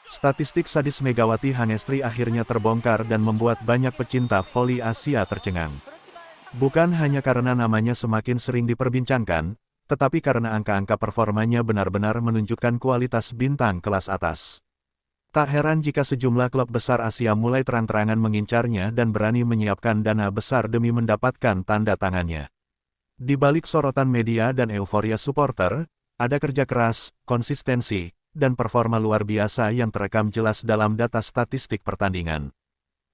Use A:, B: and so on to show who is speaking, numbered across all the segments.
A: Statistik sadis Megawati Hangestri akhirnya terbongkar dan membuat banyak pecinta voli Asia tercengang. Bukan hanya karena namanya semakin sering diperbincangkan, tetapi karena angka-angka performanya benar-benar menunjukkan kualitas bintang kelas atas. Tak heran jika sejumlah klub besar Asia mulai terang-terangan mengincarnya dan berani menyiapkan dana besar demi mendapatkan tanda tangannya. Di balik sorotan media dan euforia supporter, ada kerja keras, konsistensi, dan performa luar biasa yang terekam jelas dalam data statistik pertandingan.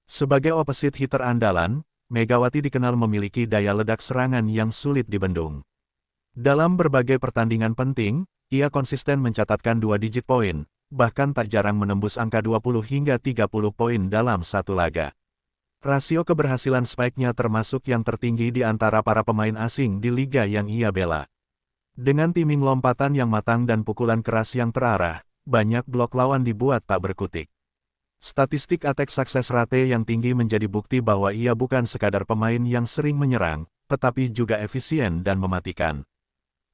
A: Sebagai opposite hitter andalan, Megawati dikenal memiliki daya ledak serangan yang sulit dibendung. Dalam berbagai pertandingan penting, ia konsisten mencatatkan 2 digit poin, bahkan tak jarang menembus angka 20 hingga 30 poin dalam satu laga. Rasio keberhasilan spike-nya termasuk yang tertinggi di antara para pemain asing di liga yang ia bela. Dengan timing lompatan yang matang dan pukulan keras yang terarah, banyak blok lawan dibuat tak berkutik. Statistik attack success rate yang tinggi menjadi bukti bahwa ia bukan sekadar pemain yang sering menyerang, tetapi juga efisien dan mematikan.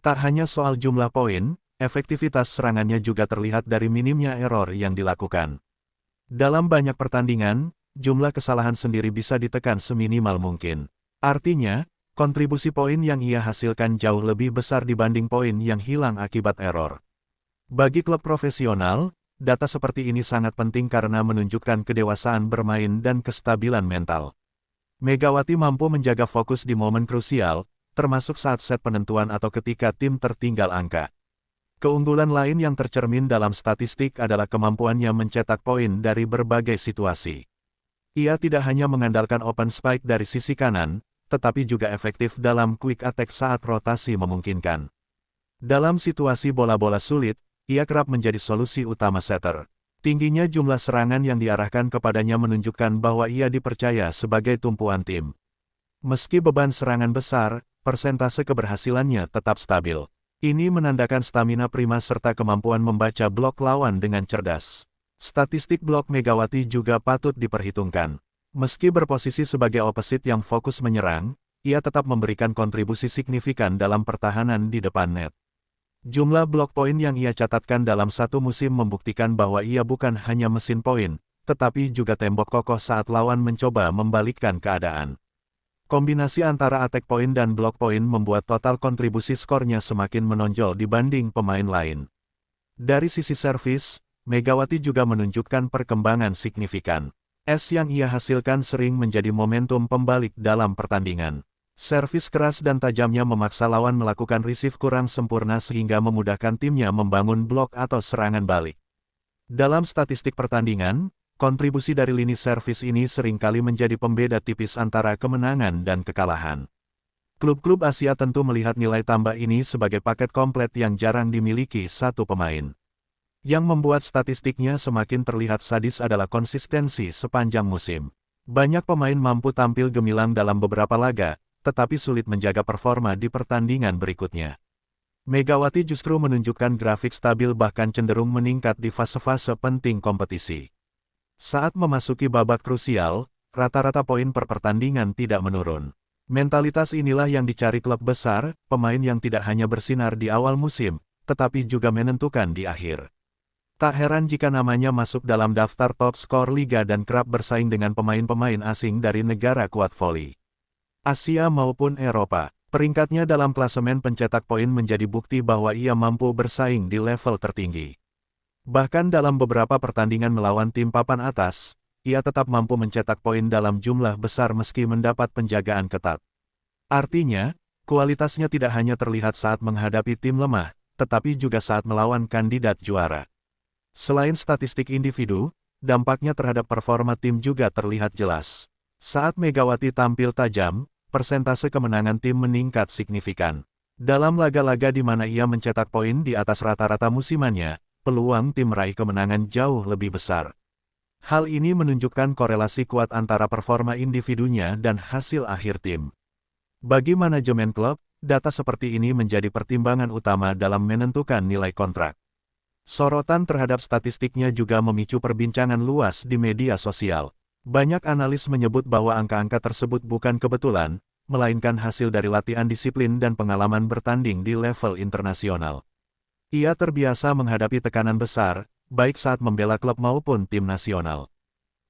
A: Tak hanya soal jumlah poin, efektivitas serangannya juga terlihat dari minimnya error yang dilakukan. Dalam banyak pertandingan, jumlah kesalahan sendiri bisa ditekan seminimal mungkin. Artinya, kontribusi poin yang ia hasilkan jauh lebih besar dibanding poin yang hilang akibat error. Bagi klub profesional, data seperti ini sangat penting karena menunjukkan kedewasaan bermain dan kestabilan mental. Megawati mampu menjaga fokus di momen krusial, termasuk saat set penentuan atau ketika tim tertinggal angka. Keunggulan lain yang tercermin dalam statistik adalah kemampuannya mencetak poin dari berbagai situasi. Ia tidak hanya mengandalkan open spike dari sisi kanan, tetapi juga efektif dalam quick attack saat rotasi memungkinkan. Dalam situasi bola-bola sulit, ia kerap menjadi solusi utama setter. Tingginya jumlah serangan yang diarahkan kepadanya menunjukkan bahwa ia dipercaya sebagai tumpuan tim. Meski beban serangan besar, persentase keberhasilannya tetap stabil. Ini menandakan stamina prima serta kemampuan membaca blok lawan dengan cerdas. Statistik blok Megawati juga patut diperhitungkan. Meski berposisi sebagai opposite yang fokus menyerang, ia tetap memberikan kontribusi signifikan dalam pertahanan di depan net. Jumlah blok poin yang ia catatkan dalam satu musim membuktikan bahwa ia bukan hanya mesin poin, tetapi juga tembok kokoh saat lawan mencoba membalikkan keadaan. Kombinasi antara attack point dan block point membuat total kontribusi skornya semakin menonjol dibanding pemain lain. Dari sisi servis, Megawati juga menunjukkan perkembangan signifikan. Yang ia hasilkan sering menjadi momentum pembalik dalam pertandingan. Servis keras dan tajamnya memaksa lawan melakukan receive kurang sempurna sehingga memudahkan timnya membangun blok atau serangan balik. Dalam statistik pertandingan, kontribusi dari lini servis ini seringkali menjadi pembeda tipis antara kemenangan dan kekalahan. Klub-klub Asia tentu melihat nilai tambah ini sebagai paket komplet yang jarang dimiliki satu pemain. Yang membuat statistiknya semakin terlihat sadis adalah konsistensi sepanjang musim. Banyak pemain mampu tampil gemilang dalam beberapa laga, tetapi sulit menjaga performa di pertandingan berikutnya. Megawati justru menunjukkan grafik stabil bahkan cenderung meningkat di fase-fase penting kompetisi. Saat memasuki babak krusial, rata-rata poin per pertandingan tidak menurun. Mentalitas inilah yang dicari klub besar, pemain yang tidak hanya bersinar di awal musim, tetapi juga menentukan di akhir. Tak heran jika namanya masuk dalam daftar top skor liga dan kerap bersaing dengan pemain-pemain asing dari negara kuat voli Asia maupun Eropa. Peringkatnya dalam klasemen pencetak poin menjadi bukti bahwa ia mampu bersaing di level tertinggi. Bahkan dalam beberapa pertandingan melawan tim papan atas, ia tetap mampu mencetak poin dalam jumlah besar meski mendapat penjagaan ketat. Artinya, kualitasnya tidak hanya terlihat saat menghadapi tim lemah, tetapi juga saat melawan kandidat juara. Selain statistik individu, dampaknya terhadap performa tim juga terlihat jelas. Saat Megawati tampil tajam, persentase kemenangan tim meningkat signifikan. Dalam laga-laga di mana ia mencetak poin di atas rata-rata musimannya, peluang tim meraih kemenangan jauh lebih besar. Hal ini menunjukkan korelasi kuat antara performa individunya dan hasil akhir tim. Bagi manajemen klub, data seperti ini menjadi pertimbangan utama dalam menentukan nilai kontrak. Sorotan terhadap statistiknya juga memicu perbincangan luas di media sosial. Banyak analis menyebut bahwa angka-angka tersebut bukan kebetulan, melainkan hasil dari latihan disiplin dan pengalaman bertanding di level internasional. Ia terbiasa menghadapi tekanan besar, baik saat membela klub maupun tim nasional.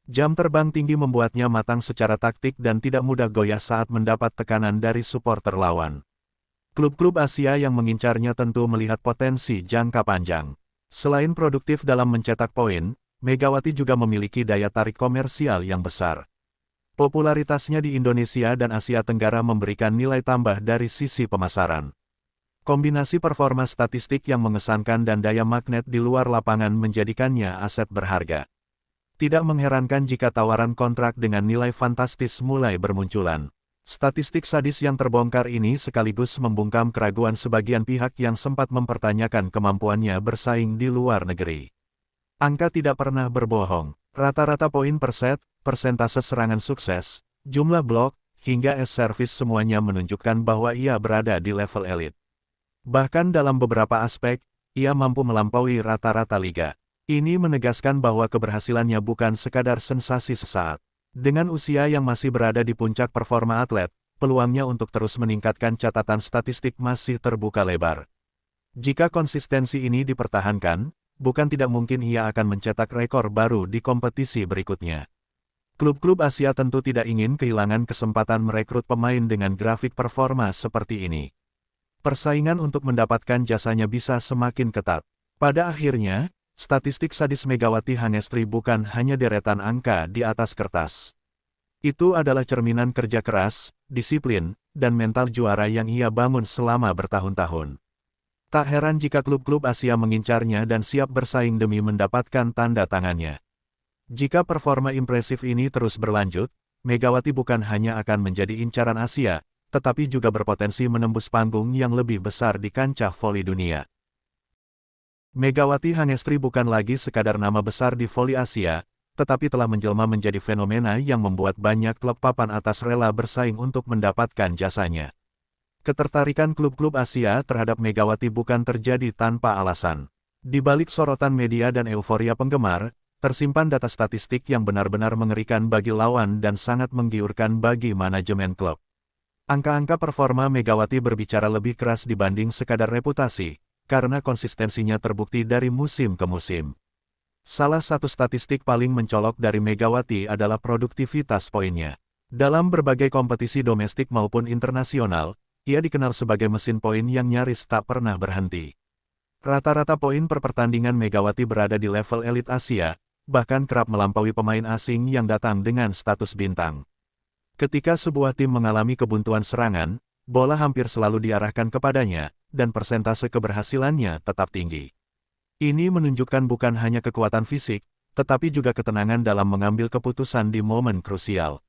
A: Jam terbang tinggi membuatnya matang secara taktik dan tidak mudah goyah saat mendapat tekanan dari supporter lawan. Klub-klub Asia yang mengincarnya tentu melihat potensi jangka panjang. Selain produktif dalam mencetak poin, Megawati juga memiliki daya tarik komersial yang besar. Popularitasnya di Indonesia dan Asia Tenggara memberikan nilai tambah dari sisi pemasaran. Kombinasi performa statistik yang mengesankan dan daya magnet di luar lapangan menjadikannya aset berharga. Tidak mengherankan jika tawaran kontrak dengan nilai fantastis mulai bermunculan. Statistik sadis yang terbongkar ini sekaligus membungkam keraguan sebagian pihak yang sempat mempertanyakan kemampuannya bersaing di luar negeri. Angka tidak pernah berbohong. Rata-rata poin per set, persentase serangan sukses, jumlah blok, hingga service semuanya menunjukkan bahwa ia berada di level elit. Bahkan dalam beberapa aspek, ia mampu melampaui rata-rata liga. Ini menegaskan bahwa keberhasilannya bukan sekadar sensasi sesaat. Dengan usia yang masih berada di puncak performa atlet, peluangnya untuk terus meningkatkan catatan statistik masih terbuka lebar. Jika konsistensi ini dipertahankan, bukan tidak mungkin ia akan mencetak rekor baru di kompetisi berikutnya. Klub-klub Asia tentu tidak ingin kehilangan kesempatan merekrut pemain dengan grafik performa seperti ini. Persaingan untuk mendapatkan jasanya bisa semakin ketat. Pada akhirnya, statistik sadis Megawati Hangestri bukan hanya deretan angka di atas kertas. Itu adalah cerminan kerja keras, disiplin, dan mental juara yang ia bangun selama bertahun-tahun. Tak heran jika klub-klub Asia mengincarnya dan siap bersaing demi mendapatkan tanda tangannya. Jika performa impresif ini terus berlanjut, Megawati bukan hanya akan menjadi incaran Asia, tetapi juga berpotensi menembus panggung yang lebih besar di kancah voli dunia. Megawati Hangestri bukan lagi sekadar nama besar di voli Asia, tetapi telah menjelma menjadi fenomena yang membuat banyak klub papan atas rela bersaing untuk mendapatkan jasanya. Ketertarikan klub-klub Asia terhadap Megawati bukan terjadi tanpa alasan. Di balik sorotan media dan euforia penggemar, tersimpan data statistik yang benar-benar mengerikan bagi lawan dan sangat menggiurkan bagi manajemen klub. Angka-angka performa Megawati berbicara lebih keras dibanding sekadar reputasi, karena konsistensinya terbukti dari musim ke musim. Salah satu statistik paling mencolok dari Megawati adalah produktivitas poinnya. Dalam berbagai kompetisi domestik maupun internasional, ia dikenal sebagai mesin poin yang nyaris tak pernah berhenti. Rata-rata poin per pertandingan Megawati berada di level elit Asia, bahkan kerap melampaui pemain asing yang datang dengan status bintang. Ketika sebuah tim mengalami kebuntuan serangan, bola hampir selalu diarahkan kepadanya, dan persentase keberhasilannya tetap tinggi. Ini menunjukkan bukan hanya kekuatan fisik, tetapi juga ketenangan dalam mengambil keputusan di momen krusial.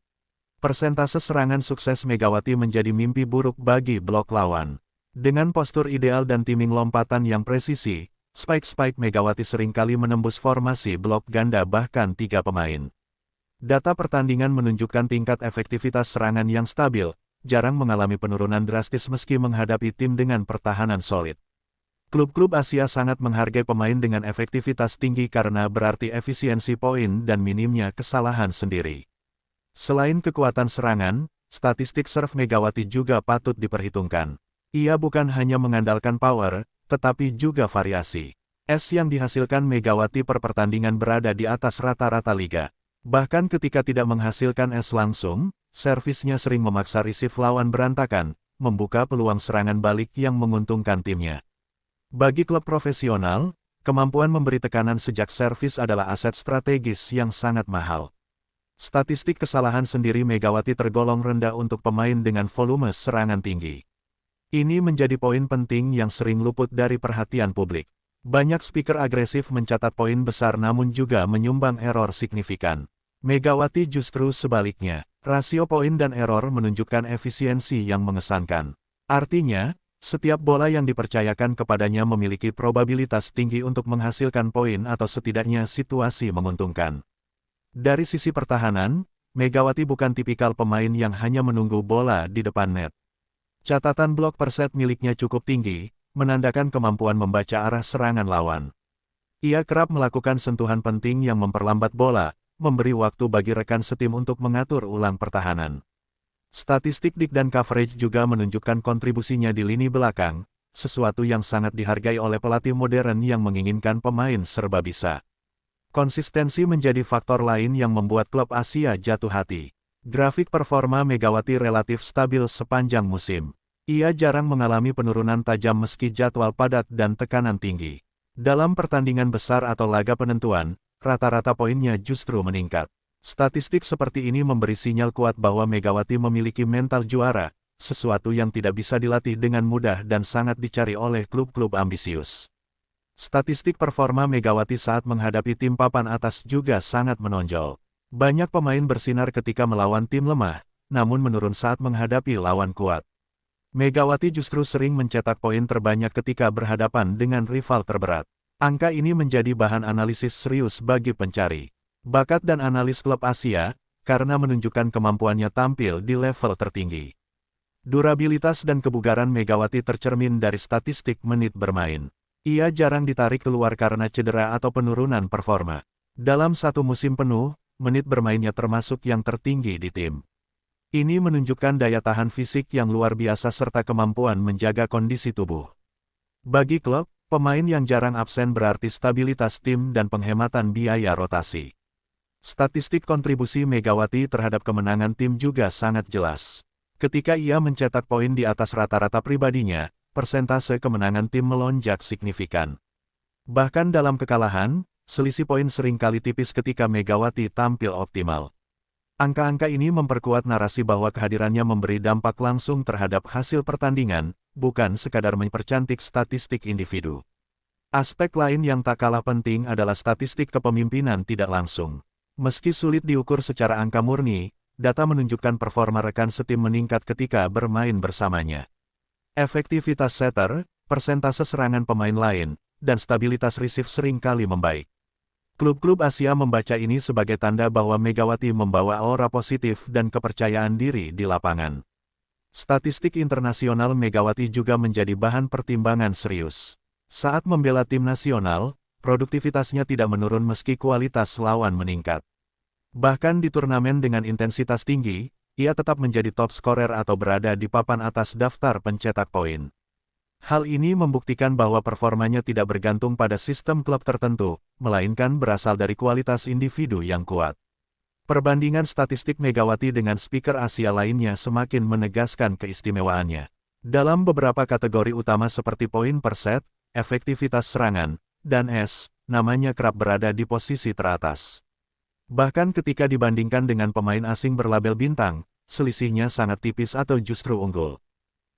A: Persentase serangan sukses Megawati menjadi mimpi buruk bagi blok lawan. Dengan postur ideal dan timing lompatan yang presisi, spike-spike Megawati seringkali menembus formasi blok ganda bahkan 3 pemain. Data pertandingan menunjukkan tingkat efektivitas serangan yang stabil, jarang mengalami penurunan drastis meski menghadapi tim dengan pertahanan solid. Klub-klub Asia sangat menghargai pemain dengan efektivitas tinggi karena berarti efisiensi poin dan minimnya kesalahan sendiri. Selain kekuatan serangan, statistik serve Megawati juga patut diperhitungkan. Ia bukan hanya mengandalkan power, tetapi juga variasi. S yang dihasilkan Megawati per pertandingan berada di atas rata-rata liga. Bahkan ketika tidak menghasilkan S langsung, servisnya sering memaksa receive lawan berantakan, membuka peluang serangan balik yang menguntungkan timnya. Bagi klub profesional, kemampuan memberi tekanan sejak servis adalah aset strategis yang sangat mahal. Statistik kesalahan sendiri Megawati tergolong rendah untuk pemain dengan volume serangan tinggi. Ini menjadi poin penting yang sering luput dari perhatian publik. Banyak speaker agresif mencatat poin besar namun juga menyumbang error signifikan. Megawati justru sebaliknya, rasio poin dan error menunjukkan efisiensi yang mengesankan. Artinya, setiap bola yang dipercayakan kepadanya memiliki probabilitas tinggi untuk menghasilkan poin atau setidaknya situasi menguntungkan. Dari sisi pertahanan, Megawati bukan tipikal pemain yang hanya menunggu bola di depan net. Catatan blok per set miliknya cukup tinggi, menandakan kemampuan membaca arah serangan lawan. Ia kerap melakukan sentuhan penting yang memperlambat bola, memberi waktu bagi rekan setim untuk mengatur ulang pertahanan. Statistik dig dan coverage juga menunjukkan kontribusinya di lini belakang, sesuatu yang sangat dihargai oleh pelatih modern yang menginginkan pemain serba bisa. Konsistensi menjadi faktor lain yang membuat klub Asia jatuh hati. Grafik performa Megawati relatif stabil sepanjang musim. Ia jarang mengalami penurunan tajam meski jadwal padat dan tekanan tinggi. Dalam pertandingan besar atau laga penentuan, rata-rata poinnya justru meningkat. Statistik seperti ini memberi sinyal kuat bahwa Megawati memiliki mental juara, sesuatu yang tidak bisa dilatih dengan mudah dan sangat dicari oleh klub-klub ambisius. Statistik performa Megawati saat menghadapi tim papan atas juga sangat menonjol. Banyak pemain bersinar ketika melawan tim lemah, namun menurun saat menghadapi lawan kuat. Megawati justru sering mencetak poin terbanyak ketika berhadapan dengan rival terberat. Angka ini menjadi bahan analisis serius bagi pencari bakat dan analis klub Asia, karena menunjukkan kemampuannya tampil di level tertinggi. Durabilitas dan kebugaran Megawati tercermin dari statistik menit bermain. Ia jarang ditarik keluar karena cedera atau penurunan performa. Dalam satu musim penuh, menit bermainnya termasuk yang tertinggi di tim. Ini menunjukkan daya tahan fisik yang luar biasa serta kemampuan menjaga kondisi tubuh. Bagi klub, pemain yang jarang absen berarti stabilitas tim dan penghematan biaya rotasi. Statistik kontribusi Megawati terhadap kemenangan tim juga sangat jelas. Ketika ia mencetak poin di atas rata-rata pribadinya, persentase kemenangan tim melonjak signifikan. Bahkan dalam kekalahan, selisih poin seringkali tipis ketika Megawati tampil optimal. Angka-angka ini memperkuat narasi bahwa kehadirannya memberi dampak langsung terhadap hasil pertandingan, bukan sekadar mempercantik statistik individu. Aspek lain yang tak kalah penting adalah statistik kepemimpinan tidak langsung. Meski sulit diukur secara angka murni, data menunjukkan performa rekan setim meningkat ketika bermain bersamanya. Efektivitas setter, persentase serangan pemain lain, dan stabilitas receive seringkali membaik. Klub-klub Asia membaca ini sebagai tanda bahwa Megawati membawa aura positif dan kepercayaan diri di lapangan. Statistik internasional Megawati juga menjadi bahan pertimbangan serius. Saat membela tim nasional, produktivitasnya tidak menurun meski kualitas lawan meningkat. Bahkan di turnamen dengan intensitas tinggi, ia tetap menjadi top scorer atau berada di papan atas daftar pencetak poin. Hal ini membuktikan bahwa performanya tidak bergantung pada sistem klub tertentu, melainkan berasal dari kualitas individu yang kuat. Perbandingan statistik Megawati dengan speaker Asia lainnya semakin menegaskan keistimewaannya. Dalam beberapa kategori utama seperti poin per set, efektivitas serangan, dan namanya kerap berada di posisi teratas. Bahkan ketika dibandingkan dengan pemain asing berlabel bintang, selisihnya sangat tipis atau justru unggul.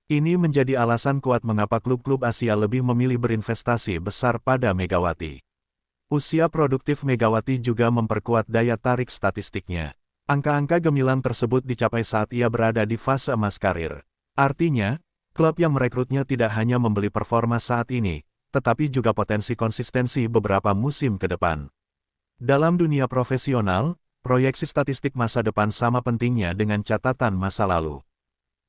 A: Ini menjadi alasan kuat mengapa klub-klub Asia lebih memilih berinvestasi besar pada Megawati. Usia produktif Megawati juga memperkuat daya tarik statistiknya. Angka-angka gemilang tersebut dicapai saat ia berada di fase emas karir. Artinya, klub yang merekrutnya tidak hanya membeli performa saat ini, tetapi juga potensi konsistensi beberapa musim ke depan. Dalam dunia profesional, proyeksi statistik masa depan sama pentingnya dengan catatan masa lalu.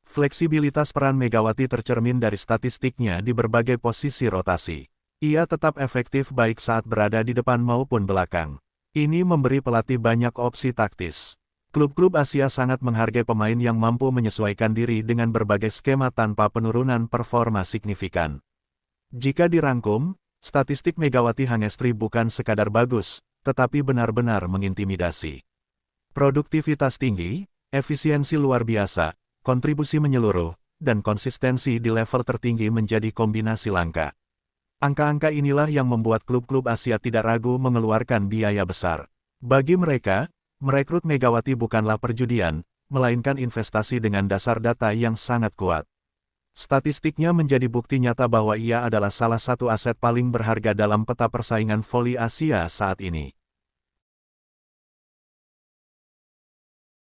A: Fleksibilitas peran Megawati tercermin dari statistiknya di berbagai posisi rotasi. Ia tetap efektif baik saat berada di depan maupun belakang. Ini memberi pelatih banyak opsi taktis. Klub-klub Asia sangat menghargai pemain yang mampu menyesuaikan diri dengan berbagai skema tanpa penurunan performa signifikan. Jika dirangkum, statistik Megawati Hangestri bukan sekadar bagus, tetapi benar-benar mengintimidasi. Produktivitas tinggi, efisiensi luar biasa, kontribusi menyeluruh, dan konsistensi di level tertinggi menjadi kombinasi langka. Angka-angka inilah yang membuat klub-klub Asia tidak ragu mengeluarkan biaya besar. Bagi mereka, merekrut Megawati bukanlah perjudian, melainkan investasi dengan dasar data yang sangat kuat. Statistiknya menjadi bukti nyata bahwa ia adalah salah satu aset paling berharga dalam peta persaingan voli Asia saat ini.